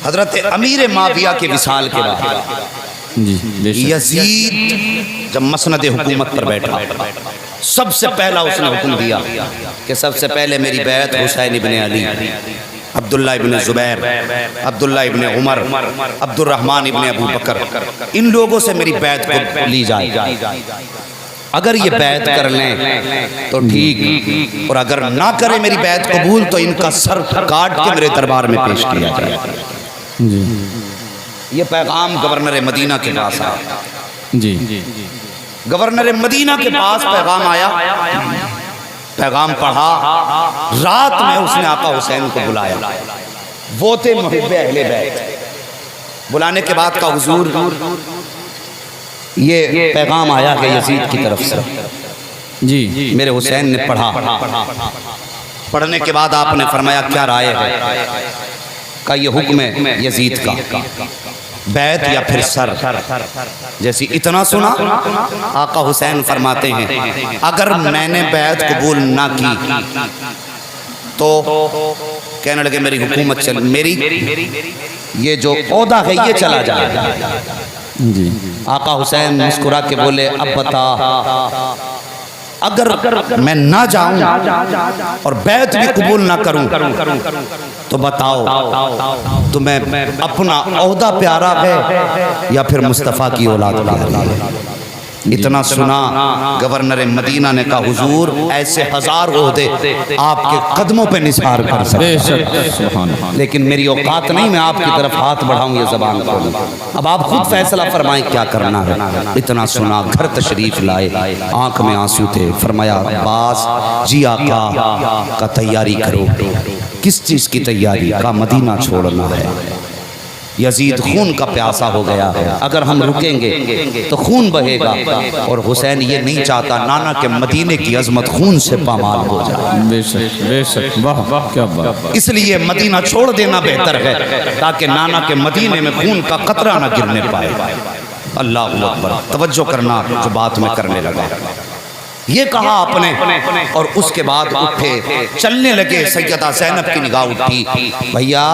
حضرت امیر معاویہ کے وصال کے بعد یزید جب مسند حکومت پر بیٹھا سب سے پہلا اس نے حکم دیا کہ سب سے پہلے میری بیعت حسین ابن علی، عبداللہ ابن زبیر، عبداللہ ابن عمر، عبد الرحمن ابن ابو بکر، ان لوگوں سے میری بیعت کو لی جائے، اگر یہ بیعت کر لیں تو ٹھیک، اور اگر نہ کرے میری بیعت قبول تو ان کا سر کاٹ کے میرے دربار میں پیش کیا جائے۔ یہ پیغام گورنر مدینہ کے پاس آیا، گورنر مدینہ کے پاس پیغام آیا، پیغام پڑھا، رات میں اس نے آقا حسین کو بلایا، وہ تھے محب اہل بیت، بلانے کے بعد کہا حضور یہ پیغام آیا کہ یزید کی طرف سے میرے حسین نے پڑھا، پڑھنے کے بعد آپ نے فرمایا کیا رائے ہے؟ کہ یہ حکم ہے یزید کا، بیعت یا پھر سر؟ جیسی اتنا سنا آقا حسین فرماتے ہیں اگر میں نے بیعت قبول نہ کی تو کہنے لگے میری حکومت چل، میری یہ جو عہدہ ہے یہ چلا جائے گا۔ آقا حسین مسکرا کے بولے اب بتا، اگر میں نہ جاؤں اور بیعت بھی قبول نہ کروں تو بتاؤ تمہیں اپنا عہدہ پیارا ہے یا پھر مصطفیٰ کی اولاد پیاری ہے؟ اتنا سنا گورنر مدینہ نے کہا حضور ایسے ہزار عہدے آپ کے قدموں پہ نثار کر سکتا، لیکن میری اوقات نہیں میں آپ کی طرف ہاتھ بڑھاؤں یہ زبان کھولوں، اب آپ خود فیصلہ فرمائیں کیا کرنا ہے۔ اتنا سنا گھر تشریف لائے، آنکھ میں آنسو تھے، فرمایا عباس جی آقا کا تیاری کرو۔ کس چیز کی تیاری؟ کا مدینہ چھوڑنا ہے، یزید خون کا پیاسا ہو گیا ہے، اگر ہم رکیں گے تو خون بہے گا، اور حسین یہ نہیں چاہتا نانا کے مدینے کی عظمت خون سے پامال ہو جائے، بے شک واہ واہ کیا بات، اس لیے مدینہ چھوڑ دینا بہتر ہے تاکہ نانا کے مدینے میں خون کا قطرہ نہ گرنے پائے۔ اللہ اکبر، توجہ کرنا جو بات میں کرنے لگا، یہ کہا آپ نے، اور اس کے بعد اٹھے چلنے لگے۔ سیدہ زینب کی نگاہ اٹھی، بھیا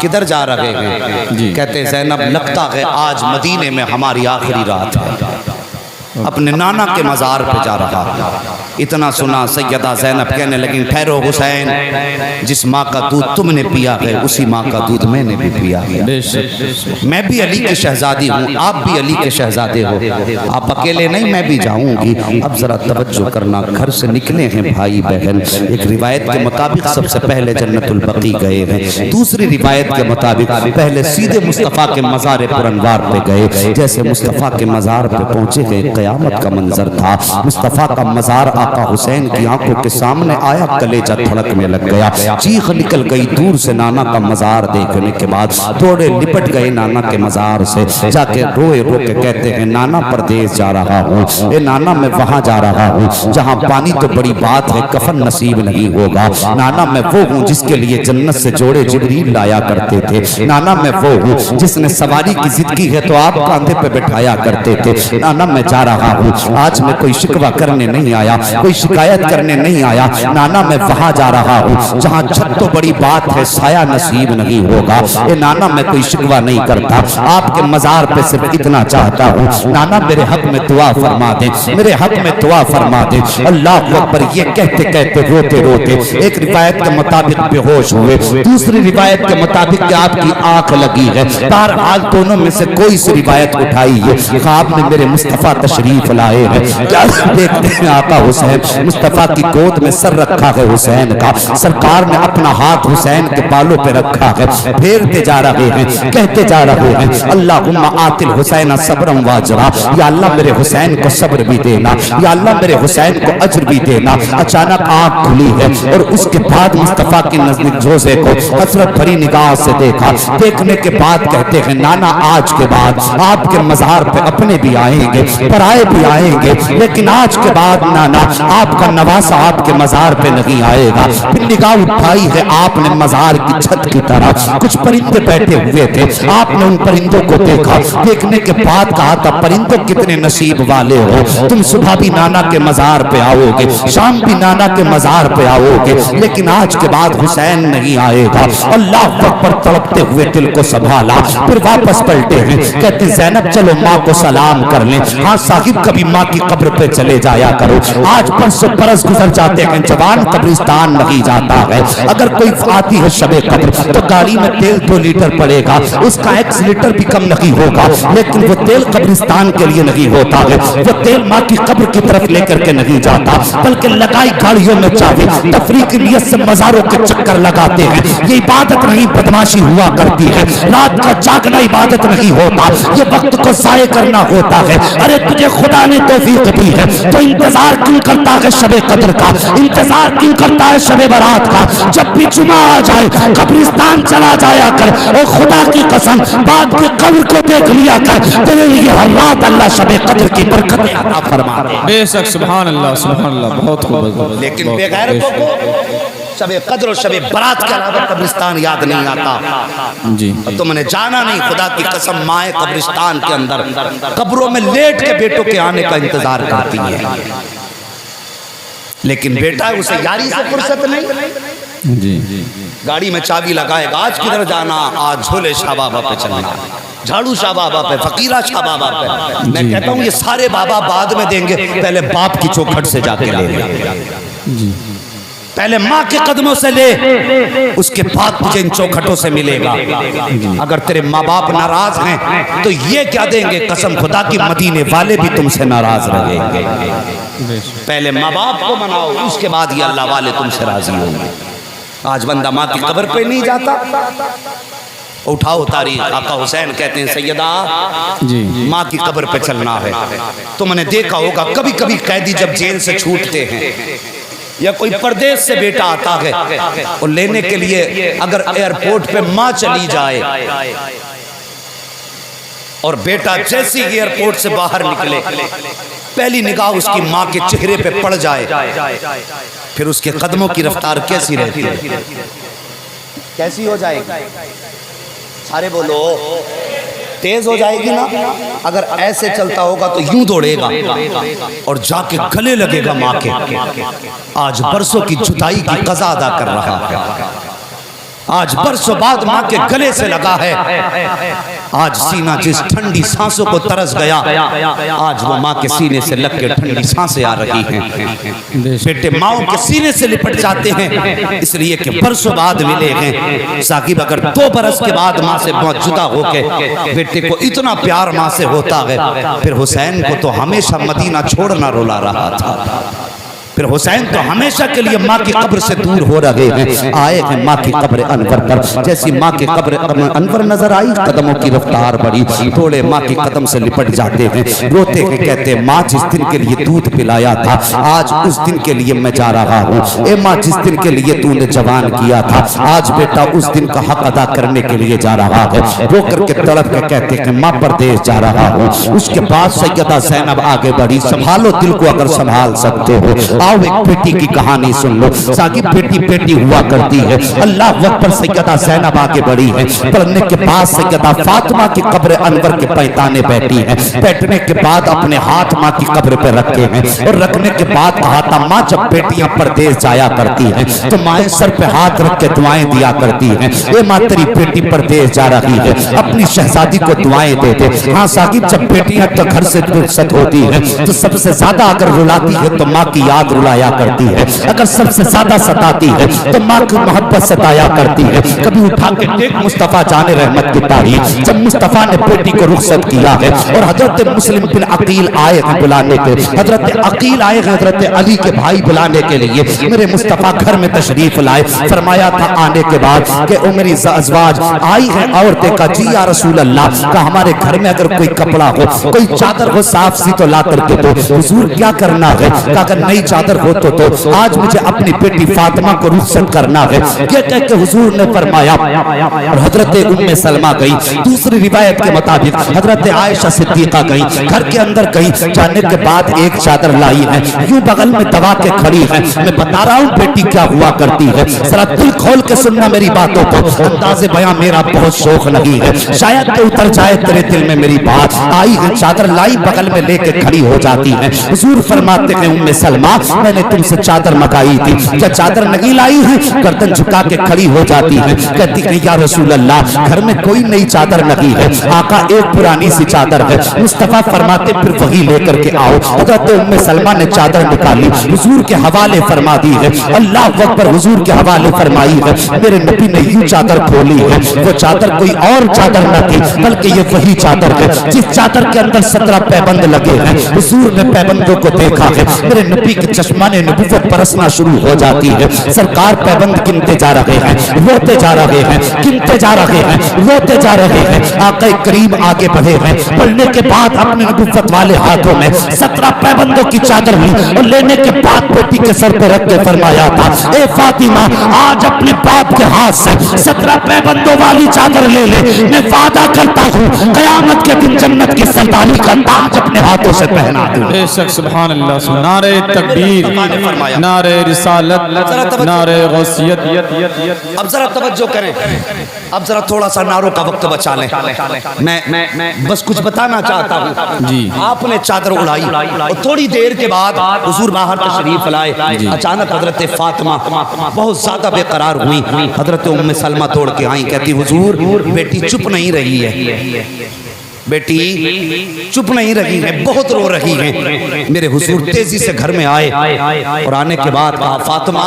کدھر جا رہے ہیں؟ کہتے زینب لگتا ہے آج مدینے میں ہماری آخری رات ہے، اپنے نانا کے مزار پہ جا رہا۔ اتنا سنا سیدہ زینب کہنے لگیں ٹھہرو حسین، جس ماں کا دودھ تم نے پیا ہے اسی ماں کا دودھ میں نے بھی پیا ہے، میں بھی علی کی شہزادی ہوں، آپ بھی علی کے شہزادے ہو، آپ اکیلے نہیں میں بھی جاؤں گی۔ اب ذرا توجہ کرنا، گھر سے نکلے ہیں بھائی بہن، ایک روایت کے مطابق سب سے پہلے جنت البقیع گئے ہیں، دوسری روایت کے مطابق پہلے سیدھے مصطفیٰ کے مزار پر انوار پہ گئے۔ جیسے مصطفیٰ کے مزار پہ پہنچے گئے قیامت کا منظر تھا، مصطفیٰ کا مزار آقا حسین کی آنکھوں کے سامنے آیا، کلیجہ دھڑکنے لگ گیا، چیخ نکل گئی۔ دور سے نانا کا مزار دیکھنے کے بعد تھوڑے لپٹ گئے نانا کے مزار سے، جا کے روئے رو کے کہتے ہیں نانا پردیس جا رہا ہوں، اے نانا میں وہاں جا رہا ہوں جہاں پانی تو بڑی بات ہے کفن نصیب نہیں ہوگا، نانا میں وہ ہوں جس کے لیے جنت سے جوڑے جبریل لایا کرتے تھے، نانا میں وہ ہوں جس نے سواری کی ضد کی ہے تو آپ کاندھے پہ بٹھایا کرتے تھے، نانا میں جا رہا ہوں، آج میں کوئی شکوہ کرنے نہیں آیا، کوئی شکایت کرنے نہیں آیا، نانا میں وہاں جا رہا ہوں جہاں چھت تو بڑی بات ہے سایہ نصیب نہیں ہوگا، اے نانا میں کوئی شکوہ نہیں کرتا، آپ کے مزار پہ صرف اتنا چاہتا ہوں نانا میرے حق میں دعا فرما دیں، میرے حق میں دعا فرما دیں۔ اللہ اکبر، یہ کہتے کہتے روتے روتے ایک روایت کے مطابق بے ہوش ہوئے، دوسری روایت کے مطابق کہ آپ کی آنکھ لگی ہے، بہرحال دونوں میں سے کوئی سی روایت اٹھائیے، خواب میں میرے مصطفیٰ تشریف لائے ہیں، کیا دیکھتے ہیں آقا حسین مصطفیٰ کی گود میں سر رکھا ہے حسین کا، سرکار نے اپنا ہاتھ حسین کے بالوں پہ رکھا ہے، پھیرتے جا رہے ہیں، کہتے جا رہے ہیں اللہم آت الحسین صبرا واجرا، یا اللہ میرے حسین کو صبر بھی دینا، یا اللہ میرے حسین کو اجر بھی دینا۔ اچانک آنکھ کھلی ہے اور اس کے بعد مصطفیٰ کی نزدیک روزے کو حسرت بھری نگاہ سے دیکھا، دیکھنے کے بعد کہتے ہیں نانا آج کے بعد آپ کے مزار پہ اپنے بھی آئیں گے، پر برائے بھی آئیں گے لیکن آج کے بعد نانا آپ کا نواسا آپ کے مزار پہ نہیں آئے گا۔ پھر نگاہ اٹھائی ہے آپ نے مزار کی چھت کی طرف، کچھ پرندے بیٹھے ہوئے تھے، آپ نے ان پرندوں کو دیکھا، دیکھنے کے بعد کہا تھا پرندوں کتنے نصیب والے ہو، تم صبح بھی نانا کے مزار پہ آؤ گے، شام بھی نانا کے مزار پہ آؤ گے، لیکن آج کے بعد حسین نہیں آئے گا۔ اللہ اکبر تڑپتے ہوئے دل کو سنبھالا، پھر واپس پلٹے ہیں، کہتے زینب چلو ماں کو سلام کر لیں، ہاں صاحب کبھی ماں کی قبر پہ چلے جایا کرو، آج برسوں برس گزر جاتے ہیں جوان قبرستان نہیں جاتا ہے، اگر کوئی آتی ہے شب قدر تو گاڑی میں تیل 2 لیٹر پڑے گا، اس کا 1 لیٹر بھی کم نہیں ہوگا، لیکن وہ تیل قبرستان کے لیے نہیں ہوتا ہے، وہ تیل ماں کی قبر کی طرف لے کر کے نہیں جاتا، بلکہ لگائی گاڑیوں میں چاہے تفریح کی نیت سے مزاروں کے چکر لگاتے ہیں، یہ عبادت نہیں بدماشی ہوا کرتی ہے، رات کا جاگنا عبادت نہیں ہوتا، یہ وقت کو ضائع کرنا ہوتا ہے۔ ارے تجھے خدا نے توفیق دی ہے تو انتظار کیوں کرتا ہے شب قدر کا، انتظار کیوں کرتا ہے شب برات کا، جب بھی جمعہ آ جائے قبرستان چلا جایا کر، اور خدا کی قسم بعد کی قبر کو دیکھ لیا کر، تیرے لیے ہر رات اللہ شب قدر کی برکتیں عطا فرما دے۔ بے شک سبحان اللہ بہت خوب۔ لیکن بے غیرتوں کو شب قدر اور شب برات کے علاوہ قبرستان یاد نہیں آتا، جی تم نے جانا نہیں، خدا کی قسم مائیں قبرستان کے اندر قبروں میں لیٹ کے بیٹوں کے آنے کا انتظار کرتی ہیں، لیکن بیٹا اسے یاری سے فرصت نہیں، جی گاڑی میں چابی لگائے گا، آج کدھر جانا، آج جھولے شاہ بابا پہ چلنا، جھاڑو شاہ بابا پہ، فقیرہ شاہ بابا پہ۔ میں کہتا ہوں یہ سارے بابا بعد میں دیں گے، پہلے باپ کی چوکھٹ سے جا کے لے لے، پہلے ماں کے قدموں سے لے، اس کے بعد تجھے ان چوکھٹوں سے ملے گا۔ اگر تیرے ماں باپ ناراض ہیں تو یہ کیا دیں گے، قسم خدا کی مدینے والے بھی تم سے ناراض رہیں گے۔ پہلے ماں باپ کو مناؤ، اس کے بعد یہ اللہ والے تم سے راضی ہوں گے۔ آج بندہ ماں کی قبر پہ نہیں جاتا، اٹھاؤ تاریخ، آقا حسین کہتے ہیں سیدہ ماں کی قبر پہ چلنا ہے۔ تم نے دیکھا ہوگا کبھی کبھی قیدی جب جیل سے چھوٹتے ہیں یا کوئی پردیس سے بیٹا آتا ہے اور لینے کے لیے اگر ایئرپورٹ پہ ماں چلی جائے اور بیٹا جیسی ایئرپورٹ سے باہر نکلے پہلی نگاہ اس کی ماں کے چہرے پہ پڑ جائے، پھر اس کے قدموں کی رفتار کیسی رہتی ہے، کیسی ہو جائے گی؟ سارے بولو تیز ہو جائے گی نا؟ اگر ایسے چلتا ہوگا تو یوں دوڑے گا اور جا کے گلے لگے گا ماں کے۔ آج برسوں کی جدائی کی قضا ادا کر رہا ہے، آج برسوں بعد ماں کے گلے سے لگا ہے، آج سینہ جس ٹھنڈی سانسوں کو ترس گیا، آج وہ ماں کے سینے سے لگ کے ٹھنڈی سانسیں آ رہی ہیں۔ بیٹے ماں کے سینے سے لپٹ جاتے ہیں اس لیے کہ برسوں بعد ملے ہیں۔ ثاقب اگر 2 برس کے بعد ماں سے بہت جدا ہو کے بیٹے کو اتنا پیار ماں سے ہوتا ہے، پھر حسین کو تو ہمیشہ مدینہ چھوڑنا رولا رہا تھا، پھر حسین تو ہمیشہ کے لیے ماں کی قبر سے دور ہو رہے ہیں۔ آئے ہیں ماں کی قبر انور پر، جیسی ماں کی قبر انور نظر آئی قدموں کی رفتار بڑھی، تھوڑے ماں کی قدم سے لپٹ جاتے ہیں، روتے ہیں، کہتے ہیں ماں جس دن کے لیے دودھ پلایا تھا آج اس دن کے لیے میں جا رہا ہوں، اے ماں جس دن کے لیے تو نے جوان کیا تھا آج بیٹا اس دن کا حق ادا کرنے کے لیے جا رہا ہے۔ رو کر کے تڑپ کے کہتے ہیں ماں پردیس جا رہا ہوں۔ اس کے بعد سیدہ زینب آگے بڑھی، سنبھالو دل کو اگر سنبھال سکتے ہو، آؤ ایک بیٹی کی کہانی سن لو۔ ثاقب بیٹی بیٹی ہوا کرتی ہے، اللہ وقت پر سیدہ زینب آگے بڑھی ہے، پڑھنے کے بعد سیدہ فاطمہ کی قبر انور کے پیتانے بیٹھی ہیں، بیٹھنے کے بعد اپنے ہاتھ ماں کی قبر پہ رکھے ہیں اور رکھنے کے بعد کہا تھا ماں جب بیٹیاں پردیس جایا کرتی ہیں تو مائیں سر پہ ہاتھ رکھ کے دعائیں دیا کرتی ہیں، اے ماں تیری بیٹی پردیس جا رہی ہے اپنی شہزادی کو دعائیں دے دے۔ ہاں ثاقب جب بیٹیاں تو گھر سے رخصت ہوتی ہیں تو سب سے زیادہ اگر رلاتی ہے تو ماں کی یاد رلایا کرتی ہے، اگر سب سے زیادہ ستاتی ہے تو ماں کی محبت ستایا کرتی ہے۔ کبھی اٹھا کے دیکھ مصطفیٰ جان رحمت کی تاریخ، جب مصطفیٰ نے بیٹی کو رخصت کیا ہے اور حضرت مسلم بن عقیل آئے ہیں بلانے کے، حضرت عقیل آئے ہیں حضرت علی کے بھائی بلانے کے لیے، میرے مصطفیٰ گھر میں تشریف لائے، فرمایا تھا آنے کے بعد کہ او میری ازواج آئی ہیں عورتیں کا جی یا رسول اللہ کا ہمارے گھر میں اگر کوئی کپڑا ہو کوئی چادر ہو صاف سی تو لا کر کے دو۔ حضور کیا کرنا ہے؟ کہا کہ نئی چادر چادر ہو تو آج مجھے اپنی بیٹی فاطمہ کو رخصت کرنا ہے، یہ کہہ کے حضور نے فرمایا اور حضرت ام سلمہ گئی۔ دوسری روایت کے مطابق حضرت عائشہ صدیقہ گئی، گھر کے اندر گئی، جانے کے بعد ایک چادر لائی ہے، یوں بغل میں دبا کے کھڑی ہے۔ میں بتا رہا ہوں بیٹی کیا ہوا کرتی ہے، ذرا دل کھول کے سننا میری باتوں کو، انداز بیان میرا بہت شوق نہیں ہے، شاید کہ اتر جائے تیرے دل میں میری بات۔ آئی ہے چادر لائی، بغل میں لے کے کھڑی ہو جاتی ہے۔ حضور فرماتے ہیں ام سلمہ میں نے تم سے چادر منگائی تھی، کیا چادر نہیں لائی ہے؟ گردن جھکا کے کھڑی ہو جاتی ہے، کہتی ہے یا رسول اللہ گھر میں کوئی نئی چادر نہیں ہے، آقا ایک پرانی سی چادر ہے۔ مصطفیٰ فرماتے پھر وہی لے کر کے آؤ۔ حضرت ام سلمہ نے چادر نکالی، حضور کے حوالے فرما دی ہے، اللہ اکبر، حضور کے حوالے فرمائی ہے۔ میرے نبی نے یوں چادر کھولی ہے، وہ چادر کوئی اور چادر نہ تھی بلکہ یہ وہی چادر ہے جس چادر کے اندر 17 پیبند لگے ہیں۔ حضور نے پیبندوں کو دیکھا ہے، میرے نبی کے چشمان نبوت برسنا شروع ہو جاتی ہے۔ سرکار پیبند گنتے جا رہے ہیں، روتے جا رہے ہیں، گنتے جا رہے ہیں، روتے جا رہے ہیں۔ آقا کریم آگے بڑھے ہیں، پڑھنے کے بعد اپنے نبوت والے ہاتھوں میں 17 پیبندوں کی چادر لی اور لینے کے بعد بیٹی کے سر پہ رکھ کے فرمایا تھا اے فاطمہ آج اپنے باپ کے ہاتھ سے 17 پیبندوں والی چادر لے لے، میں وعدہ کرتا ہوں قیامت کے دن جنت کی سلطانی کا تاج اپنے ہاتھوں سے پہنا دوں۔ بے شک سبحان اللہ، نعرہ تکبیر، نعرہ رسالت، نعرہ غوثیت۔ اب ذرا توجہ کریں، اب ذرا تھوڑا سا نعروں کا وقت بچا لیں، میں بس کچھ بتانا چاہتا ہوں۔ جی آپ نے چادر اڑائی اور تھوڑی دیر کے بعد حضور باہر تشریف لائے، اچانک حضرت فاطمہ بہت زیادہ بے قرار ہوئی۔ حضرت ام سلمہ توڑ کے آئیں، کہتی حضور بیٹی چپ نہیں رہی ہے، بیٹی چپ نہیں رہی ہے، بہت رو رہی ہے۔ میرے حضور تیزی سے گھر میں آئے اور آنے کے بعد کہا فاطمہ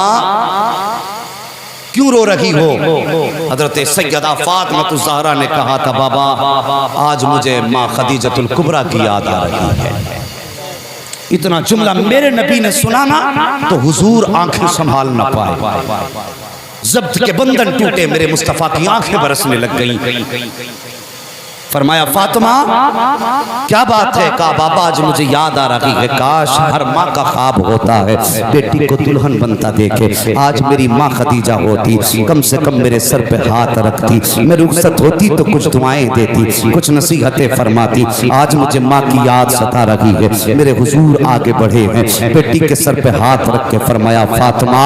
کیوں رو رہی ہو؟ حضرت سیدہ فاطمہ الزہرا نے کہا تھا بابا آج مجھے ماں خدیجۃ الکبریٰ کی یاد آ رہی ہے۔ اتنا جملہ میرے نبی نے سنا نا تو حضور آنکھیں سنبھال نہ پائے، ضبط کے بندن ٹوٹے، میرے مصطفیٰ کی آنکھیں برسنے لگ گئیں۔ فرمایا فاطمہ کیا بات ہے؟ کہا بابا آج مجھے یاد آ رہی ہے، کاش ہر ماں کا خواب ہوتا ہے بیٹی کو دلہن بنتا دیکھے، آج میری ماں خدیجہ ہوتی کم سے کم میرے سر پہ ہاتھ رکھتی، میں رخصت ہوتی تو کچھ دعائیں دیتی، کچھ نصیحتیں فرماتی، آج مجھے ماں کی یاد ستا رہی ہے۔ میرے حضور آگے بڑھے ہیں، بیٹی کے سر پہ ہاتھ رکھ کے فرمایا فاطمہ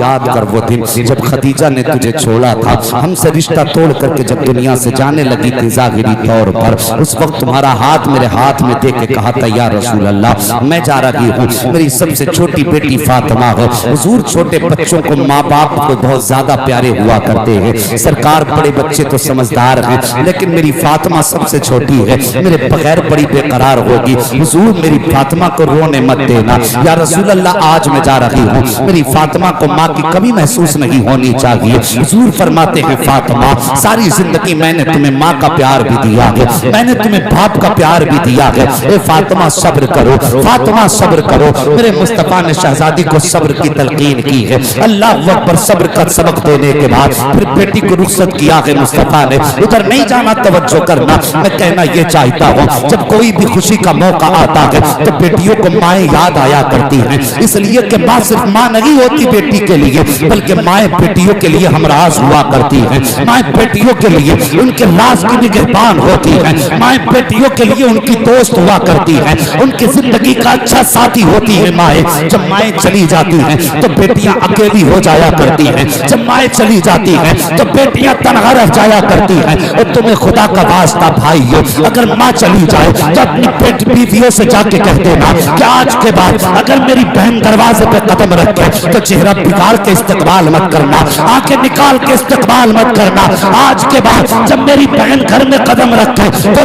یاد کر وہ دن جب خدیجہ نے تجھے چھوڑا تھا، ہم سے رشتہ توڑ کر کے جب دنیا سے جانے لگی تھی ظاہری طور پر، اس وقت تمہارا ہاتھ میرے ہاتھ میں دے کے کہا تھا یا رسول اللہ میں جا رہی ہوں، میری سب سے چھوٹی بیٹی فاطمہ ہے۔ حضور چھوٹے بچوں کو ماں باپ کو بہت زیادہ پیارے ہوا کرتے ہیں، سرکار بڑے بچے تو سمجھدار ہیں لیکن میری فاطمہ سب سے چھوٹی ہے، میرے بغیر بڑی بے قرار ہوگی، حضور میری فاطمہ کو رونے مت دینا یا رسول اللہ آج میں جا رہی ہوں، میری فاطمہ کو ماں کی کمی محسوس نہیں ہونی چاہیے۔ حضور فرماتے ہیں فاطمہ ساری زندگی میں نے تمہیں ماں کا پیار بھی دیا ہے، میں نے تمہیں باپ کا پیار بھی دیا ہے، اے فاطمہ صبر کرو، فاطمہ صبر کرو۔ میرے مصطفیٰ نے شہزادی کو صبر کی تلقین کی ہے، اللہ اکبر، صبر کا سبق دینے کے بعد پھر بیٹی کو رخصت کیا ہے مصطفیٰ نے۔ ادھر نہیں جانا، توجہ کرنا، میں کہنا یہ چاہتا ہوں جب کوئی بھی خوشی کا موقع آتا ہے تو بیٹیوں کو مائیں یاد آیا کرتی ہیں، اس لیے کہ ماں صرف ماں نہیں ہوتی بیٹی کے لیے بلکہ مائیں بیٹیوں کے لیے ہمراز ہوا کرتی ہیں، مائیں بیٹیوں کے لیے ان کے لاز کی نگہبان ہوتی ہیں، مائیں بیٹیوں کے لیے ان کی دوست ہوا کرتی ہیں، ان کی زندگی کا اچھا ساتھی ہوتی ہے مائیں۔ جب مائیں چلی جاتی ہیں تو بیٹیاں اکیلی ہو جایا کرتی ہیں، جب مائیں چلی جاتی ہیں تو بیٹیاں تنہا رہ جایا کرتی ہیں۔ اور تمہیں خدا کا واسطہ بھائیو اگر ماں چلی جائے تو اپنی بیویوں سے جا کے کہہ دینا کہ آج کے بعد اگر میری بہن دروازے پہ قدم رکھے تو چہرہ بگاڑ کے استقبال مت کرنا، آنکھیں نکال کے استقبال مت کرنا، آج کے بعد جب میری بہن گھر میں قدم رکھے تو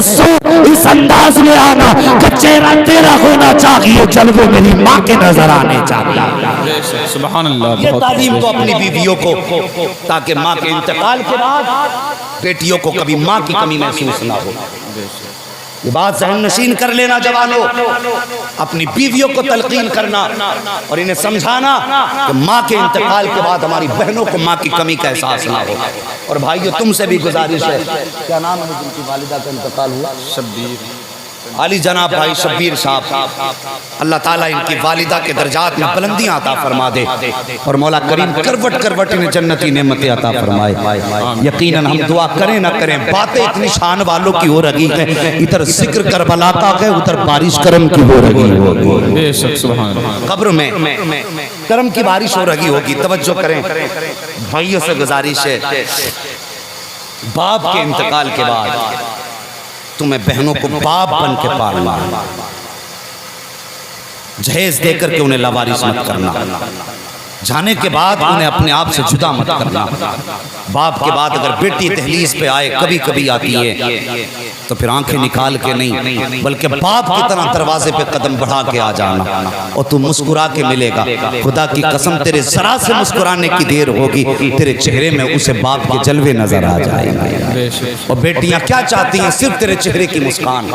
اس انداز میں آنا کہ چہرہ تیرا ہونا چاہیے، جلوے میری ماں کے نظر آنے چاہیے۔ سبحان اللہ، یہ تعلیم تو اپنی بیویوں کو، تاکہ ماں کے انتقال کے بعد بیٹیوں کو کبھی ماں کی کمی محسوس نہ ہو۔ یہ بات ذہن نشین کر لینا جوانوں، اپنی بیویوں کو تلقین کرنا اور انہیں سمجھانا کہ ماں کے انتقال کے بعد ہماری بہنوں کو ماں کی کمی کا احساس نہ ہو۔ اور بھائیو تم سے بھی گزارش ہے، کیا نام ہے جن کی والدہ کا انتقال ہوا؟ علی جناب بھائی شبیر صاحب اللہ تعالیٰ ان کی والدہ کے درجات میں بلندیاں عطا فرما دے اور مولا کریم کروٹ کروٹ انہیں جنتی نعمتیں عطا فرمائے. یقیناً ہم دعا کریں نہ کریں باتیں اتنی شان والوں کی ہو رہی ہیں. ادھر ذکر کربلا کا ہے ادھر بارش کرم کی ہو رہی ہوگی. بے شک سبحان اللہ. قبر میں کرم کی بارش ہو رہی ہوگی. توجہ کریں بھائیوں سے گزارش ہے باپ کے انتقال کے بعد تمہیں بہنوں کو باپ بن کے پالنا ہے. جہیز دے کر کے انہیں لاوارث مت کرنا. جانے کے بعد انہیں اپنے آپ سے جدا مت کرنا. باپ کے بعد اگر بیٹی دہلیز پہ آئے کبھی کبھی آتی ہے تو پھر آنکھیں نکال کے نہیں بلکہ باپ کی طرح دروازے پہ قدم بڑھا کے آ جانا اور تم مسکرا کے ملے گا. خدا کی قسم تیرے ذرا سے مسکرانے کی دیر ہوگی تیرے چہرے میں اسے باپ کے جلوے نظر آ جائیں گے. اور بیٹیاں کیا چاہتی ہیں؟ صرف تیرے چہرے کی مسکان,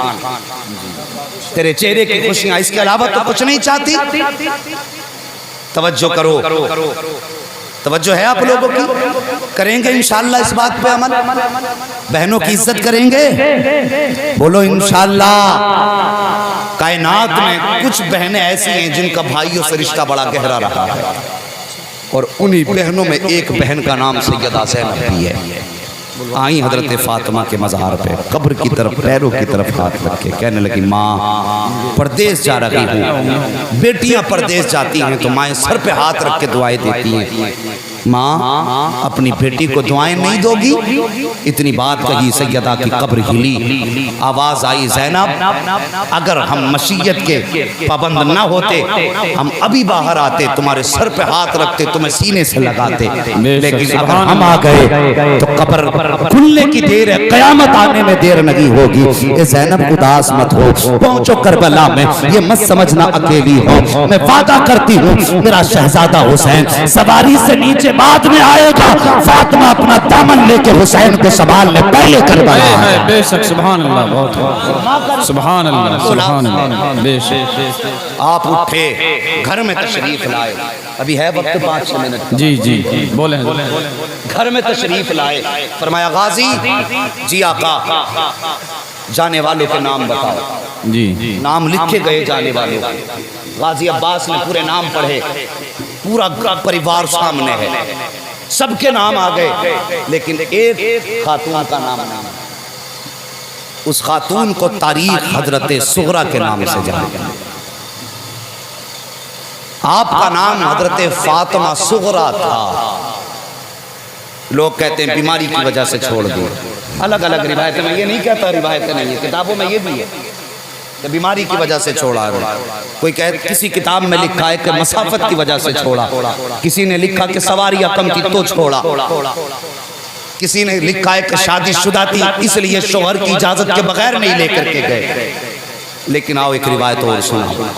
تیرے چہرے کی خوشیاں, اس کے علاوہ تو کچھ نہیں چاہتی. توجہ کرو, توجہ ہے آپ لوگوں کی؟ کریں گے انشاءاللہ اس بات پہ عمل؟ بہنوں کی عزت کریں گے؟ بولو انشاءاللہ. کائنات میں کچھ بہنیں ایسی ہیں جن کا بھائیوں سے رشتہ بڑا گہرا رہا ہے اور انہی بہنوں میں ایک بہن کا نام سیدہ زینب بھی ہے. آئیں حضرت فاطمہ کے مزار پہ قبر کی طرف پیروں کی طرف ہاتھ رکھے کہنے لگی ماں پردیس جا رہی ہوں. بیٹیاں پردیس جاتی ہیں تو مائیں سر پہ ہاتھ رکھ کے دعائیں دیتی ہیں. ماں اپنی بیٹی کو دعائیں نہیں دو گی؟ اتنی بات کہی سیدہ کی قبر ہلی. آواز آئی زینب اگر ہم مشیت کے پابند نہ ہوتے ہم ابھی باہر آتے تمہارے سر پہ ہاتھ رکھتے تمہیں سینے سے لگاتے. لیکن اگر ہم آ گئے تو قبر کھلنے کی دیر ہے, قیامت آنے میں دیر نہیں ہوگی. اے زینب اداس مت ہو, پہنچو کربلا میں, یہ مت سمجھنا اکیلی ہو. میں وعدہ کرتی ہوں میرا شہزادہ حسین سواری سے نیچے بعد میں آئے گا. فاطمہ اپنا دامن لے کے حسین کو سنبھالنے پہلے کربلا ہے. بے شک سبحان اللہ. بہت سبحان اللہ سبحان اللہ. بے شک. آپ اٹھے گھر میں تشریف لائے. ابھی ہے وقت 5 منٹ. جی جی بولیں. گھر میں تشریف لائے. فرمایا غازی جی آقا جانے والوں کے نام بتاؤ. جی نام لکھے گئے جانے والوں. غازی عباس نے پورے نام پڑھے. پورا پریوار سامنے ہے, سب کے نام آ گئے لیکن ایک خاتون کا نام نہیں. اس خاتون کو تاریخ حضرت صغرا کے نام سے جانا. آپ کا نام حضرت فاطمہ صغرا تھا. لوگ کہتے ہیں بیماری کی وجہ سے چھوڑ دی. الگ الگ روایتیں, میں یہ نہیں کہتا روایتیں نہیں, کتابوں میں یہ بھی ہے کہ بیماری کی وجہ سے چھوڑا ہے. کوئی کہے کسی کتاب میں لکھا ہے کہ مسافت کی وجہ سے چھوڑا, کسی نے لکھا کہ سواریاں کم تھی تو چھوڑا, کسی نے لکھا ہے کہ شادی شدہ تھی اس لیے شوہر کی اجازت کے بغیر نہیں لے کر کے گئے. لیکن آؤ ایک روایت اور سنا.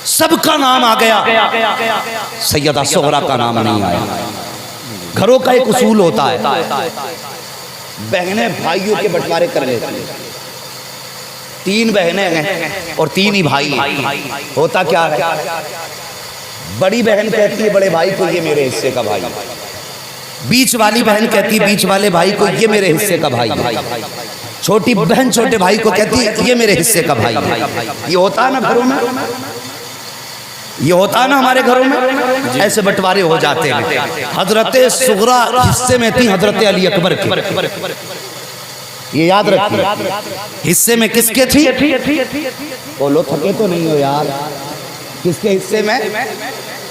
سب کا نام آ گیا, سیدہ صغرا کا نام نہیں آیا. گھروں کا ایک اصول ہوتا ہے بہنیں بھائیوں کے بٹوارے کر لیتی ہیں. 3 بہنیں ہیں اور 3 ہی بھائی ہیں. ہوتا کیا ہے بڑی بہن کہتی ہے بڑے بھائی کو یہ میرے حصے کا بھائی, بیچ والی بہن کہتی ہے بیچ والے بھائی کو یہ میرے حصے کا بھائی, چھوٹی بہن چھوٹے بھائی کو کہتی ہے یہ میرے حصے کا بھائی. یہ ہوتا ہے نا گھروں میں, یہ ہوتا ہے نا ہمارے گھروں میں, ایسے بٹوارے ہو جاتے ہیں. حضرت صغرا حصے میں تھی حضرت علی اکبر کے. یہ یاد رکھیے حصے میں کس کے تھی؟ بولو تھکے تو نہیں ہو یار. کس کے حصے میں؟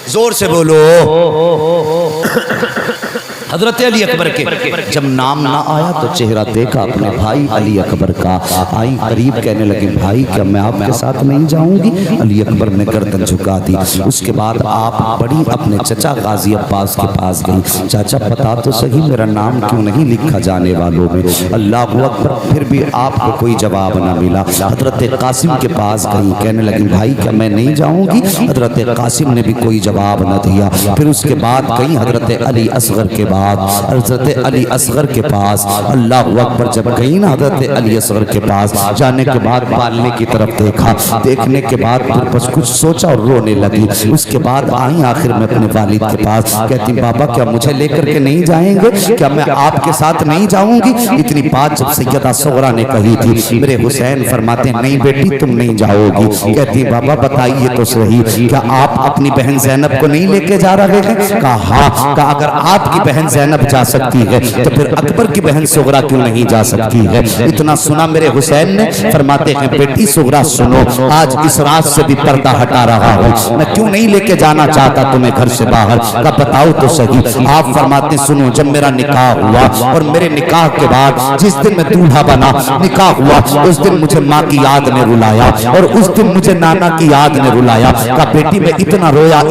زور سے بولو. حضرت علی اکبر کے. جب نام نہ آیا تو چہرہ دیکھا اپنے بھائی علی اکبر کا. آئی قریب کہنے لگے بھائی کیا میں آپ کے ساتھ نہیں جاؤں گی؟ علی اکبر نے گردن جھکا دی. اس کے بعد آپ بڑی اپنے چچا غازی عباس کے پاس گئی. چاچا بتا تو صحیح میرا نام کیوں نہیں لکھا جانے والوں میں؟ اللہ اکبر. پھر بھی آپ کو کوئی جواب نہ ملا. حضرت قاسم کے پاس گئی, کہنے لگی بھائی کیا میں نہیں جاؤں گی؟ حضرت قاسم نے بھی کوئی جواب نہ دیا. پھر اس کے بعد گئی حضرت علی اصغر کے بعد بعد حضرت علی اصغر کے پاس اللہ اکبر جب گئی نا حضرت علی اصغر کے پاس جانے کے بعد بالنے کی طرف دیکھا، دیکھنے کے بعد پھر بس کچھ سوچا اور رونے لگی۔ اس کے بعد آئیں آخر میں اپنے والد کے پاس، کہتی بابا کیا مجھے لے کر کے نہیں جائیں گے؟ کیا میں آپ کے ساتھ نہیں جاؤں گی؟ اتنی بات جب سیدہ صغرا نے کہی تھی، میرے حسین فرماتے نہیں بیٹی تم نہیں جاؤ گی۔ کہتی بابا بتائیے تو صحیح، کیا آپ اپنی بہن زینب کو نہیں لے کے جا رہے ہیں؟ کہا ہاں۔ کہا اگر آپ کی بہن زینب جا سکتی ہے تو پھر اکبر کی بہن صغرا کیوں نہیں جا سکتی ہے؟ اتنا سنا میرے حسین نے، فرماتے ہیں بیٹی صغرا سنو، آج اس رات سے بھی پردہ ہٹا رہا ہوں، میں کیوں نہیں لے کے جانا چاہتا تمہیں گھر سے باہر۔ کہا بتاؤ تو صحیح۔ آپ فرماتے سنو، جب میرا نکاح ہوا اور میرے نکاح کے بعد جس دن میں دولہا بنا، نکاح ہوا، اس دن مجھے ماں کی یاد نے رلایا اور اس دن مجھے نانا کی یاد نے رلایا۔ کہا بیٹی میں اتنا رویا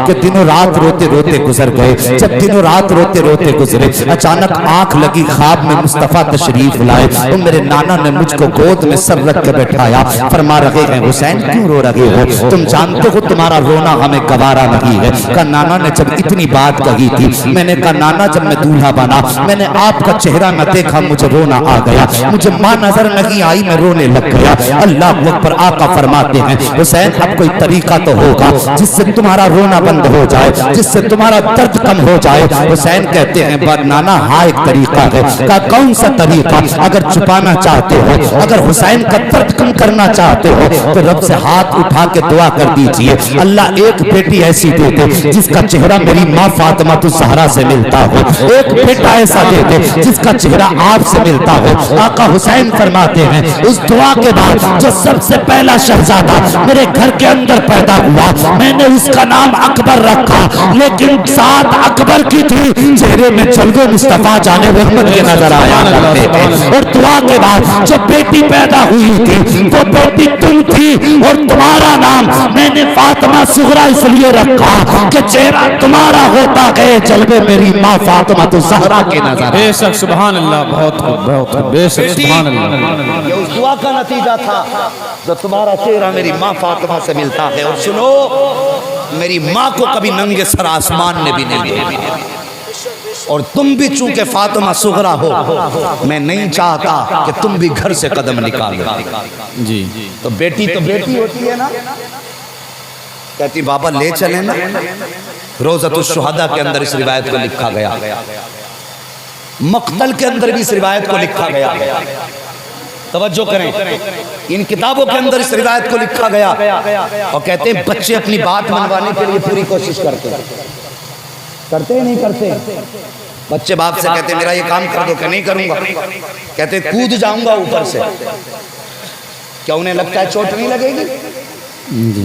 کہ دنوں رات روتے روتے گزر گئے۔ جب دنوں رات روتے روتے گزرے، اچانک آنکھ لگی، خواب میں مصطفیٰ تشریف لائے اور میرے نانا نے مجھ کو گود میں سر رکھ کے بیٹھایا۔ فرما رہے ہیں حسین کیوں رو رہے ہو؟ تم جانتے ہو تمہارا رونا ہمیں گوارا نہیں ہے۔ کہا نانا نے جب اتنی بات کہی تھی، میں نے کہا نانا جب میں دولہا بنا میں نے آپ کا چہرہ نہ دیکھا، مجھے رونا آ گیا، مجھے ماں نظر نہیں آئی، میں رونے لگ گیا۔ اللہ اکبر۔ آقا فرماتے ہیں حسین اب کوئی طریقہ تو ہوگا جس سے تمہارا رونا بند ہو جائے، جس سے تمہارا درد کم ہو جائے۔ حسین کہتے ہیں نانا ہاں ایک طریقہ ہے۔ کہا کون سا طریقہ؟ اگر چھپانا چاہتے ہو، اگر حسین کا درد کم کرنا چاہتے ہو تو رب سے ہاتھ اٹھا کے دعا کر دیجئے، اللہ ایک بیٹی ایسی دے دے جس کا چہرہ میری ماں فاطمہ الزہرا سے ملتا ہو، ایک بیٹا ایسا دے دے جس کا چہرہ آپ سے ملتا ہو۔ آقا حسین فرماتے ہیں اس دعا کے بعد جو سب سے پہلا شہزادہ میرے گھر کے اندر پیدا ہوا، میں نے اس کا نام اکبر رکھا، لیکن ساتھ اکبر کی تھی چہرے میں جلوے مصطفیٰ جانے محمد کے نظر آیا کرتے تھے۔ اور دعا کے بعد جو بیٹی پیدا ہوئی تھی وہ بیٹی تم تھی اور تمہارا نام میں نے فاطمہ صغرا اس لیے رکھا کہ چہرہ تمہارا ہوتا گئے جلوے میری ماں فاطمہ الزہرا کے نظر۔ بے شک سبحان اللہ، بہت بہت بے شک سبحان اللہ۔ یہ اس دعا کا نتیجہ تھا جو تمہارا چہرہ میری ماں فاطمہ سے ملتا ہے۔ اور سنو، میری ماں کو کبھی ننگے سر آسمان نے بھی نہیں دیکھا، اور تم بھی چونکہ فاطمہ صغرا ہو، میں نہیں چاہتا کہ تم بھی گھر سے قدم نکالو۔ جی تو بیٹی ہوتی ہے نا، کہتی بابا لے چلیں نا۔ روضۃ الشہداء کے اندر اس روایت کو لکھا گیا، مقتل کے اندر بھی اس روایت کو لکھا گیا۔ توجہ کریں، ان کتابوں کے اندر اس روایت کو لکھا گیا، اور کہتے ہیں بچے اپنی بات منوانے کے لیے پوری کوشش کرتے ہیں نہیں کرتے؟ بچے باپ سے کہتے ہیں میرا یہ کام کر دو، کہ نہیں کروں گا، کہتے ہیں کود جاؤں گا اوپر سے۔ کیا انہیں لگتا ہے چوٹ نہیں لگے گی؟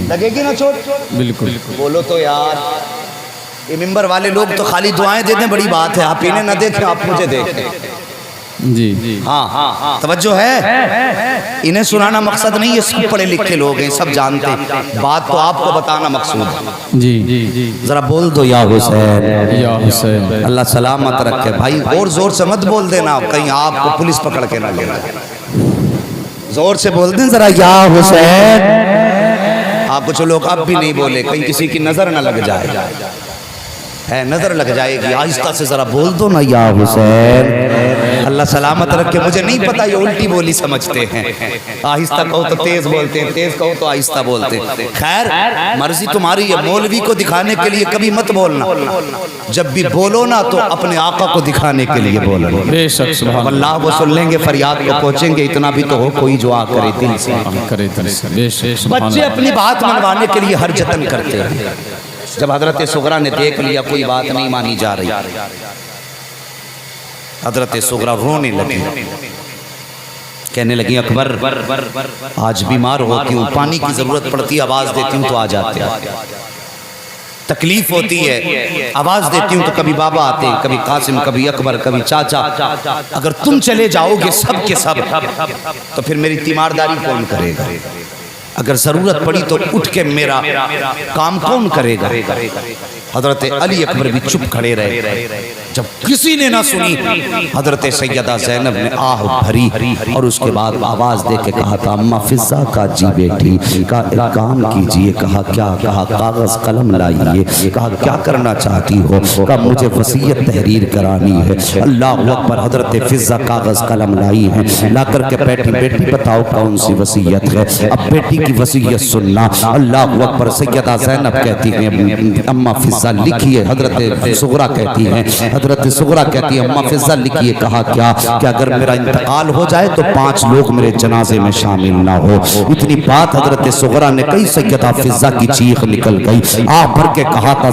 لگے گی نا چوٹ؟ بالکل۔ بولو تو یار، یہ ممبر والے لوگ تو خالی دعائیں دیتے ہیں، بڑی بات ہے، آپ انہیں نہ دیکھیں آپ مجھے دیکھیں۔ جی ہاں توجہ ہے، انہیں سنانا مقصد نہیں، یہ سب پڑھے لکھے لوگ ہیں، سب جانتے ہیں، بات تو آپ کو بتانا مقصود ہے۔ جی ذرا بول دو یا حسین، یا حسین۔ اللہ سلامت رکھے۔ بھائی اور زور سے مت بول دینا، کہیں آپ کو پولیس پکڑ کے نہ لے جائے۔ زور سے بول دیں ذرا یا حسین۔ آپ کچھ لوگ اب بھی نہیں بولے، کہیں کسی کی نظر نہ لگ جائے، نظر لگ جائے گی، آہستہ سے ذرا بول دو نا یا حسین۔ اللہ سلامت رکھے، مجھے نہیں پتا یہ الٹی بولی سمجھتے ہیں، آہستہ کہو تو تیز بولتے ہیں، تیز کہو تو آہستہ بولتے ہیں۔ خیر مرضی تمہاری ہے، مولوی کو دکھانے کے لیے کبھی مت بولنا، جب بھی بولو نا تو اپنے آقا کو دکھانے کے لیے بولو۔ بے شک سبحان اللہ وہ سن لیں گے، فریاد کو پہنچیں گے، اتنا بھی تو ہو کوئی دعا کرے دل سے۔ کرے دل سے، بے شک سبحان بچے اللہ۔ اپنی بات منوانے کے لیے ہر جتن کرتے ہیں۔ جب حضرت صغرا نے دیکھ لیا کوئی بات نہیں مانی جا رہی، حضرت صغرا رونے لگی، کہنے لگی اکبر آج بیمار ہوتی ہوں، پانی کی ضرورت پڑتی ہے، آواز دیتی ہوں تو آ جاتے ہیں، تکلیف ہوتی ہے آواز دیتی ہوں تو کبھی بابا آتے ہیں، کبھی قاسم، کبھی اکبر، کبھی چاچا، اگر تم چلے جاؤ گے سب کے سب تو پھر میری تیمارداری کون کرے گا؟ اگر ضرورت پڑی تو اٹھ کے میرا کام کون کرے گا؟ حضرت علی اکبر بھی چپ کھڑے رہے. جب کسی نے نہ سنی حضرت سیدہ زینب نے آہ بھری اور اس کے بعد آواز دے کے کہا تھا اماں فضا کا جی بیٹی کا ایک کام کیجئے. کہا کیا؟ کہا کاغذ قلم لائیے. کہا کیا کرنا چاہتی ہو؟ کہا مجھے وصیت تحریر کرانی ہے. اللہ اکبر. حضرت فضا کاغذ قلم لائی ہیں. لا کر کے بیٹھی بیٹی بتاؤ کون سی وصیت ہے؟ اب بیٹی کی وصیت سننا. اللہ اکبر. سیدہ زینب کہتی ہیں اماں فضا لکھیے. حضرت صغرا کہتی ہیں اماں فضا لکھیے. کہا کیا؟ کہ اگر میرا انتقال ہو جائے تو 5 لوگ میرے جنازے میں شامل نہ ہو. اتنی بات حضرت صغرا نے کہی. سیدہ فضا کی چیخ نکل گئی. آہ بھر کے کہا تھا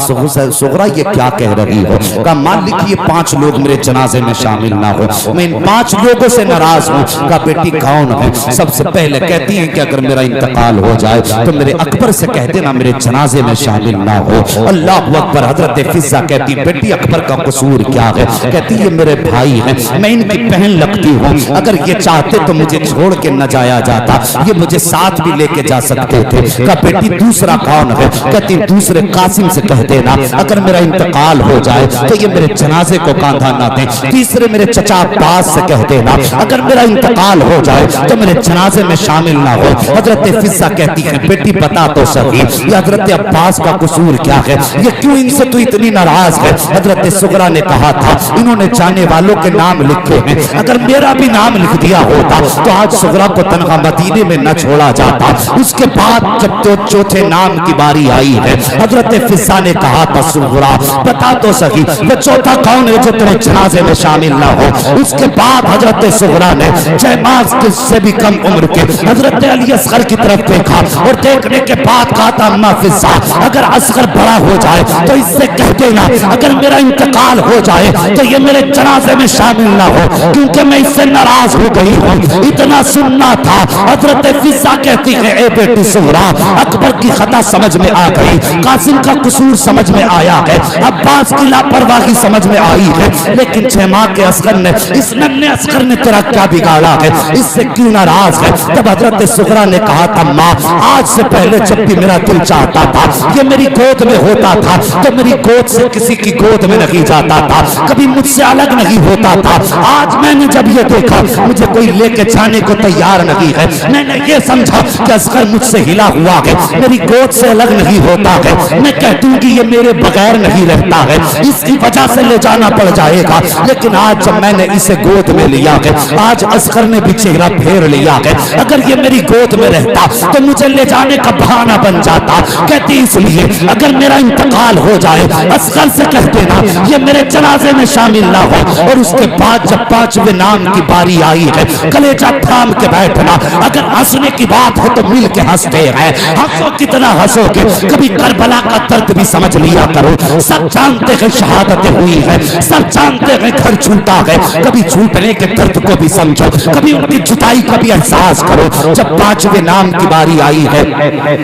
صغرا یہ کیا کہہ رہی ہو؟ کہا ماں لکھیے 5 لوگ میرے جنازے میں شامل نہ ہو. میں ان 5 لوگوں سے ناراض ہوں. کہا بیٹی کون ہے؟ سب سے پہلے کہتی ہیں کہ اگر میرا انتقال ہو جائے تو میرے اکبر سے کہہ دینا میرے جنازے میں شامل نہ ہو. اللہ اکبر. حضرت فضا کہتی بیٹی اکبر کا قصور کیا ہے؟ کہتی یہ میرے بھائی ہیں, میں ان کی بہن لگتی ہوں, اگر یہ چاہتے تو مجھے چھوڑ کے نہ جایا جاتا, یہ مجھے ساتھ بھی لے کے جا سکتے تھے. کہا بیٹی دوسرا کون ہے؟ کہتی دوسرے قاسم سے کہہ دینا اگر میرا انتقال ہو جائے تو یہ میرے جنازے کو کاندھا نہ دیں. تیسرے میرے چچا عباس سے کہہ دینا اگر میرا انتقال ہو جائے تو میرے جنازے میں شامل نہ ہو. حضرت فضا کہتی ہے بیٹی بتا تو صحیح یہ حضرت عباس کا قصور کیا ہے؟ یہ کیوں ان سے تو اتنی ناراض ہے؟ حضرت صغرا نے کہا تھا انہوں نے جانے والوں کے نام لکھے ہیں, اگر میرا بھی نام لکھ دیا ہوتا تو آج صغرا کو تنہا مدینے میں نہ چھوڑا جاتا. اس کے بعد جب تو چوتھے نام کی باری آئی ہے حضرت فضا نے کہا تھا صغرا بتا تو صحیح وہ چوتھا کون ہے جو تیرے جنازے میں شامل نہ ہو. اس کے بعد حضرت صغرا نے جیماز سے بھی کم عمر کے حضرت علی اصغر کی طرف دیکھا اور دیکھنے کے بعد کہا تھا اماں فضا اگر اصغر بڑا ہو جائے تو اس سے کہہ دینا اگر میرا انتقال ہو جائے تو یہ میرے جنازے میں شامل نہ ہو کیونکہ میں اس سے ناراض ہو گئی ہوں. اتنا سننا تھا. حضرت فضا کہتی ہے اے بیٹی صغرا اکبر کی خطا سمجھ میں آ گئی, قاسم کا قصور سمجھ میں آیا ہے, عباس کی لاپرواہی سمجھ میں آئی ہے, لیکن 6 ماہ کے اصغر نے اس ننھے اصغر نے تیرا کیا بگاڑا ہے, اس سے کیوں ناراض ہے؟ تب حضرت صغرا نے کہا تھا ماں آج سے پہلے جب بھی میرا دل چاہتا تھا یہ میری گود میں ہوتا تھا تو میری گود سے کسی کی گود میں نہیں جاتا تھا, کبھی مجھ سے الگ نہیں ہوتا تھا. آج میں نے جب یہ دیکھا مجھے کوئی لے کے جانے کو تیار نہیں ہے, میں نے یہ سمجھا کہ اصغر مجھ سے ہلا ہوا ہے, میری گود سے الگ نہیں ہوتا ہے, میں کہہ دوں گی یہ میرے بغیر نہیں رہتا ہے, اس کی وجہ سے لے جانا پڑ جائے گا. لیکن آج جب میں نے اسے گود میں لیا ہے, آج اصغر نے بھی چہرہ پھیر لیا ہے, اگر یہ میری گود میں رہتا تو مجھے لے جانے کا بہانہ بن جاتا. کہتی اس لیے اگر میرا انتقال ہو جائے اصغر سے کہہ دینا یہ میرے جنازے میں شامل نہ ہو. اور اس کے بعد جب 5ویں نام کی باری آئی ہے کلیجہ تھام کے بیٹھنا, اگر ہنسنے کی بات ہے تو مل کے ہنستے ہیں, ہنسو کتنا ہنسو گے, کبھی کربلا کا درد بھی سمجھ لیا کرو. سب جانتے ہیں شہادتیں ہوئی ہیں, سب جانتے ہیں گھر چھوٹا ہے, کبھی چھوٹنے کے درد کو بھی سمجھو, کبھی ان کی جدائی کا بھی احساس کرو. جب 5ویں نام کی باری آئی ہے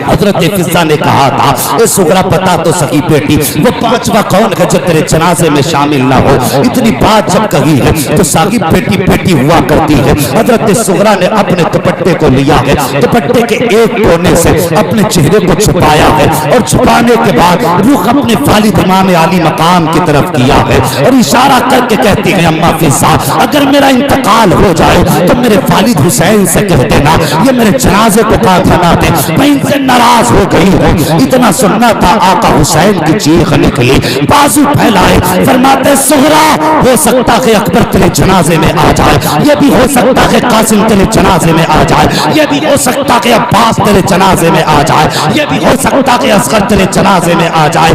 حضرت فضا نے کہا تھا اے صغرا بتا تو صحیح بیٹی وہ 5واں کون ہے جو تیرے جنازے میں شامل نہ ہو. اتنی بات جب کہی ہے تو ساگی بیٹی بیٹی ہوا کرتی ہے. حضرت صغرا نے اپنے دوپٹے کو لیا ہے, دوپٹے کے ایک کونے سے اپنے چہرے کو چھپایا ہے اور چھپانے کے بعد رخ اپنے والد امام عالی مقام کی طرف کیا ہے اور اشارہ کر کے کہتی ہے اماں فضا اگر میرا انتقال ہو جائے تو میرے والد حسین سے کہہ دینا یہ میرے جنازے کو کاندھا نہ دے, میں ان سے ناراض ہو گئی ہوں. اتنا سننا تھا آقا حسین کی چیخ نکلی, بازو پھیلائے, فرماتے صغرا ہو سکتا ہے اکبر تیرے جنازے میں آ جائے, یہ بھی ہو سکتا ہے قاسم تیرے جنازے میں آ جائے, یہ بھی ہو سکتا ہے عباس تیرے جنازے میں آ جائے, یہ بھی ہو سکتا ہے اصغر تیرے جنازے میں آ جائے.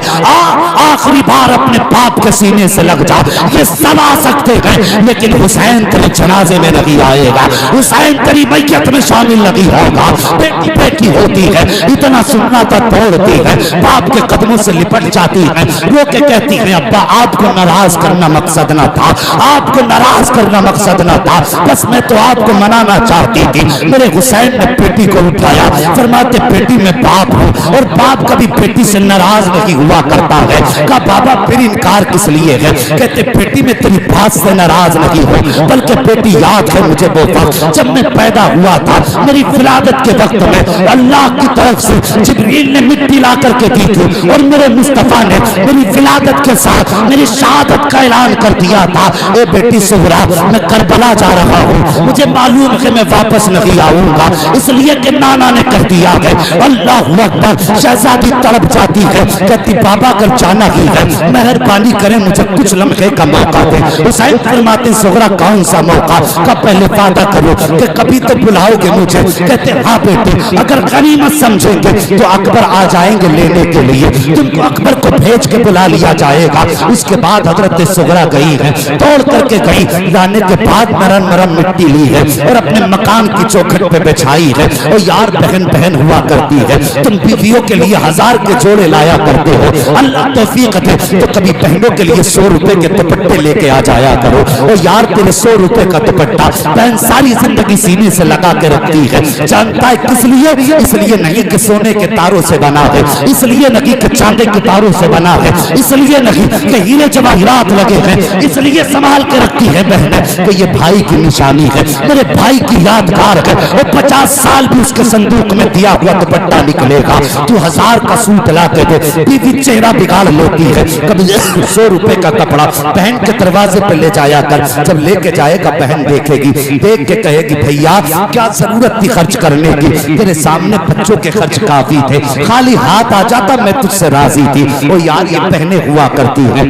آخری بار اپنے باپ کے سینے سے لگ جا, یہ سب آ سکتے ہیں لیکن حسین تیرے جنازے میں نہیں آئے گا, حسین تیری میت میں شامل نہیں ہوگا. بیٹی بیٹی ہوتی ہے, اتنا سننا تھا توڑتی ہے, باپ کے قدموں سے لپٹ جاتی ہے, رو کے کہتی ہے ابا آپ کو ناراض کرنا مقصد نہ تھا, آپ کو ناراض کرنا مقصد نہ تھا, بس میں تو آپ کو منانا چاہتی تھی. میرے حسین نے بیٹی کو اٹھایا, فرماتے بیٹی میں باپ ہوں اور باپ کبھی بیٹی سے ناراض نہیں ہوا کرتا ہے. کہا بابا پھر انکار کس لیے ہے؟ کہتے بیٹی میں تیری بات سے ناراض نہیں ہوں, بلکہ بیٹی یاد ہے مجھے وہ وقت جب میں پیدا ہوا تھا, میری ولادت کے وقت میں اللہ کی طرف سے جبریل نے مٹی لا کر کے دی تھی اور میرے مصطفیٰ نے میری ولادت کے ساتھ میری شہادت کا اعلان کر دیا تھا، اے بیٹی صغرا میں کربلا جا رہا ہوں، مجھے معلوم ہے میں واپس نہیں آؤں گا، اس لیے کہ نانا نے کر دیا ہے۔ اللہ اکبر، شہزادی تڑپ جاتی ہے، کہتی بابا اگر جانا ہی ہے مہربانی کریں مجھے کچھ لمحے کا موقع دیں۔ حسین فرماتے صغرا کون سا موقع؟ کا پہلے وعدہ کرو کہ کبھی تو بلاؤ گے مجھے؟ کہتے ہاں بیٹے، اگر غنیمت سمجھیں گے تو اکبر آ جائیں گے لینے کے لیے، تم کو اکبر کو بھیج کے بلا لیا جائے گا۔ اس کے بعد حضرت صغرا گئی ہے، توڑ کر کے گئی، لانے کے بعد نرم نرم مٹی لی ہے اور اپنے مکان کی چوکھٹ پہ بچھائی ہے۔ اور یار بہن بہن ہوا کرتی ہے، تم بیویوں کے لیے 1000 کے جوڑے لایا کرتے ہو، اللہ توفیق دے تو کبھی بہنوں کے لیے 100 روپے کے دوپٹے لے کے آ جایا کرو۔ اور یار تیرے 100 روپے کا دوپٹہ بہن ساری زندگی سینے سے لگا کے رکھتی ہے، جانتا ہے کس لیے؟ اس لیے نہیں کہ سونے کے تاروں سے بنا ہے، اس لیے نہیں کہ چاندی کے تاروں سے بنا ہے، اس لیے نہیں کہ ہیرے جواہرات لگے ہیں، اس لیے سنبھال کے رکھتی ہے بہن کہ یہ بھائی کی نشانی ہے، میرے بھائی کی یادگار ہے۔ اور 50 سال بھی اس کے صندوق میں دیا ہوا دوپٹہ نکلے گا، تو 1000 کا سوٹ لا کے دے، بیوی چہرہ بگاڑ لیتی ہے، کبھی 100 روپے کا کپڑا بہن کے دروازے پہ لے جایا کر، جب لے کے جائے گا بہن دیکھے گی، دیکھ کے کہے گی بھیا کیا ضرورت تھی خرچ کرنے کی، تیرے سامنے بچوں کے خرچ کافی تھے، خالی ہاتھ آ جاتا میں تجھ سے راضی تھی۔ اور یار یہ بہنیں ہوا کرتی ہیں،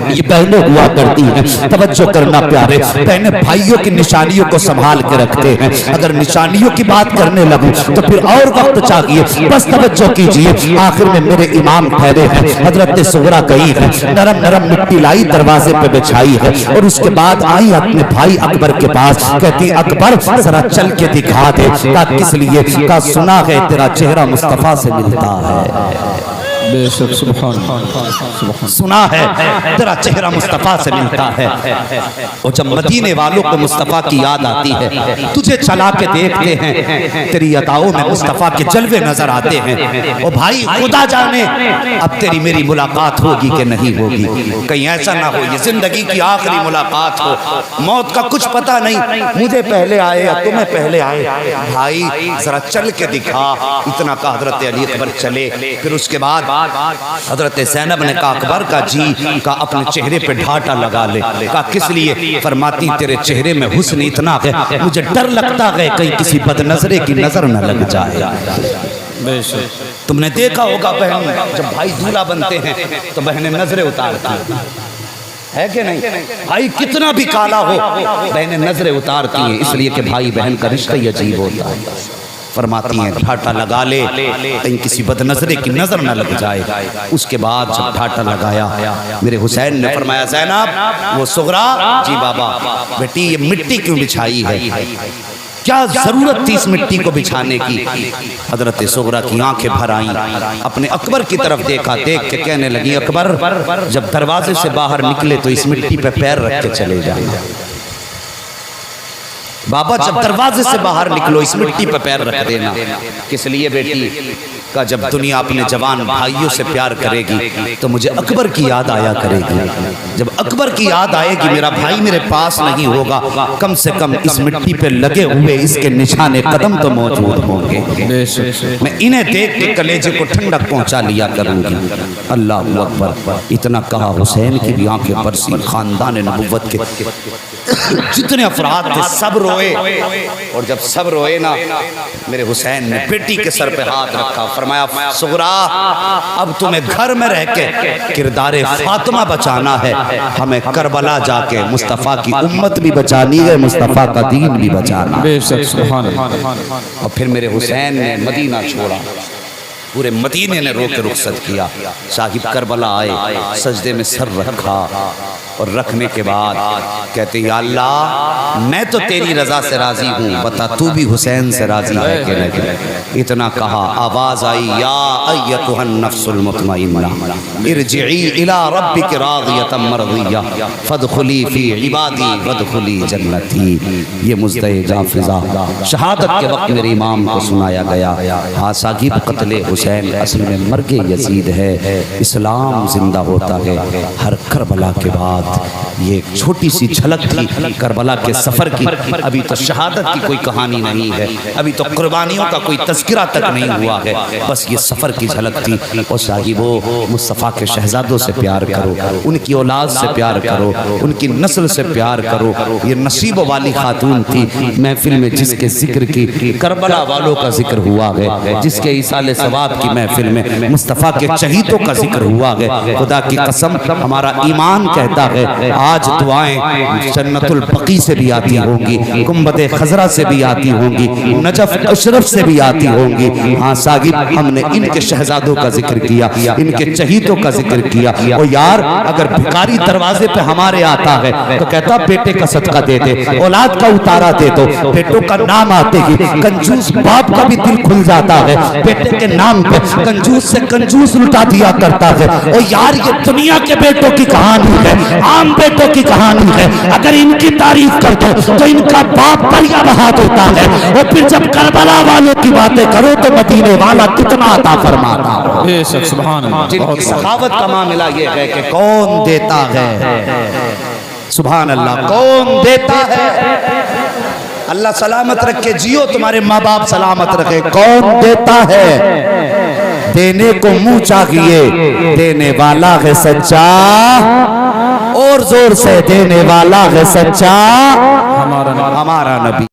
یہ بہنیں ہوا کرتی ہیں، توجہ کرنا پیارے، بہنیں بھائیوں کی نشانیوں کو سنبھال کے رکھتے ہیں۔ اگر نشانیوں کی بات کرنے لگوں تو پھر اور وقت چاہیے، بس توجہ کیجئے۔ آخر میں میرے امام ٹھہرے ہیں، حضرت صغرا گئی ہے، نرم نرم مٹی لائی دروازے پہ بچھائی ہے، اور اس کے بعد آئی اپنے بھائی اکبر کے پاس، کہتی اکبر ذرا چل کے دکھا دے۔ کہا کس لیے؟ کہا سنا ہے تیرا چہرہ مصطفیٰ سے ملتا ہے، بے شک سبحان اللہ، سنا ہے تیرا چہرہ مصطفیٰ سے ملتا ہے۔ اور جب مدینے والوں کو مصطفیٰ کی یاد آتی ہے، تجھے چلا کے دیکھتے ہیں، تیری عطاؤں میں مصطفیٰ کے جلوے نظر آتے ہیں۔ اور بھائی خدا جانے اب تیری میری ملاقات ہوگی کہ نہیں ہوگی، کہیں ایسا نہ ہو یہ زندگی کی آخری ملاقات ہو، موت کا کچھ پتہ نہیں، مجھے پہلے آئے یا تمہیں پہلے آئے، بھائی ذرا چل کے دکھا۔ اتنا کہا حضرت علی اکبر چلے۔ پھر اس کے بعد حضرت زینب نے کہا اکبر کا جی کا اپنے چہرے پہ ڈھاٹا لگا لے۔ کہا کس لیے؟ فرماتی تیرے چہرے میں حسن اتنا ہے مجھے ڈر لگتا ہے کہیں کسی بد نظرے کی نظر نہ لگ جائے۔ بے شک تم نے دیکھا ہوگا بہن جب بھائی دولہا بنتے ہیں تو بہنیں نظریں اتارتی ہیں، ہے کہ نہیں؟ بھائی کتنا بھی کالا ہو بہنیں نظریں اتارتی ہیں، اس لیے کہ بھائی بہن کا رشتہ ہی عجیب ہوتا ہے۔ فرماتی ہیں ڈھاٹا لگا لے کہیں کسی بد نظرے کی نظر نہ لگ جائے۔ اس کے بعد جب ڈھاٹا لگایا میرے حسین نے فرمایا زینب وہ صغرا جی بابا بیٹی یہ مٹی کیوں بچھائی ہے، کیا ضرورت تھی اس مٹی کو بچھانے کی؟ حضرت صغرا کی آنکھیں بھر آئیں، اپنے اکبر کی طرف دیکھا، دیکھ کے کہنے لگی اکبر جب دروازے سے باہر نکلے تو اس مٹی پہ پیر رکھ کے چلے جانا۔ بابا جب دروازے سے باہر نکلو اس مٹی پہ پیر رکھ دینا۔ کس لیے بیٹی؟ کا جب دنیا اپنے جوان بھائیوں سے پیار کرے گی تو مجھے اکبر کی یاد آیا کرے گی، جب اکبر کی یاد آئے گی میرا بھائی میرے پاس نہیں ہوگا، کم سے کم اس مٹی پہ لگے ہوئے اس کے نشان قدم تو موجود ہوں گے، میں انہیں دیکھ کے کلیجے کو ٹھنڈک پہنچا لیا کروں گی۔ اللہ اکبر۔ اتنا کہا حسین کی بھی آنکھیں برسی، خاندان نبوت کے جتنے افراد تھے سب روئے، اور جب سب روئے نا میرے حسین نے بیٹی کے سر پہ ہاتھ رکھا، فرمایا صغرا اب تمہیں گھر میں رہ کے کردار فاطمہ بچانا ہے، ہمیں کربلا جا کے مصطفیٰ کی امت بھی بچانی ہے، مصطفیٰ کا دین بھی بچانا ہے۔ اور پھر میرے حسین نے مدینہ چھوڑا، پورے مدینے نے رو کے رخصت کیا، صاحب کربلا آئے، سجدے میں سر رکھا، اور رکھنے کے بعد کہتے یا اللہ میں تو تیری رضا سے راضی ہوں، بتا تو بھی حسین سے راضی ہے کہ نہیں؟ اتنا کہا آواز آئی یا ایتھا النفس المطمئنہ ارجعی الی ربک راضیۃ مرضیہ فادخلی فی عبادی وادخلی جنتی۔ یہ مزدہ جافظہ شہادت کے وقت میرے امام کو سنایا گیا۔ ہاں صاحب قتل حسین اصل میں مرگ یزید ہے، اسلام زندہ ہوتا ہے ہر کربلا کے بعد۔ یہ ایک چھوٹی سی جھلک تھی کربلا کے سفر کی. ابھی تو شہادت کی کوئی کہانی نہیں ہے, ابھی تو قربانیوں کا کوئی تذکرہ تک نہیں ہوا ہے, بس یہ سفر کی جھلک تھی. اور صاحبو مصطفیٰ کے شہزادوں سے پیار کرو, ان کی اولاد سے پیار کرو, ان کی نسل سے پیار کرو. یہ نصیب والی خاتون تھی محفل میں جس کے ذکر کی کربلا والوں کا ذکر ہوا ہے, جس کے ایصال ثواب کی محفل میں مصطفیٰ کے شہیدوں کا ذکر ہوا ہے. خدا کی قسم ہمارا ایمان کہتا ہے آج دعائیں جنت البقیع سے بھی آتی ہوں گی, گنبد خضرا سے بھی آتی ہوں گی, نجف اشرف سے بھی آتی ہوں گی. ہاں صاحب ہم نے ان کے شہزادوں کا ذکر کیا, ان کے شہیدوں کا ذکر کیا. اور یار اگر بھکاری دروازے پہ ہمارے آتا ہے تو کہتا بیٹے کا صدقہ دے دے, اولاد کا اتارا دے دو. بیٹوں کا نام آتے ہی کنجوس باپ کا بھی دل کھل جاتا ہے, بیٹے کے نام پہ کنجوس سے کنجوس لٹا دیا کرتا ہے. اور یار یہ دنیا کے بیٹوں کی کہانی ہے, عام بیٹوں کی کہانی ہے. اگر ان کی تعریف کر دو تو ان کا باپ دریا بہا دیتا ہے, اور پھر جب کربلا والوں کی باتیں کرو تو مدینے والا کتنا عطا فرماتا ہے. بے شک سبحان اللہ. جن کی سخاوت کا معاملہ یہ ہے کہ کون دیتا ہے, سبحان اللہ, کون دیتا ہے. اللہ سلامت رکھے جیو, تمہارے ماں باپ سلامت رکھے. کون دیتا ہے, دینے کو منہ چاہیے, دینے والا ہے سچا, اور زور سے دینے والا ہے سچا, ہمارا نبی.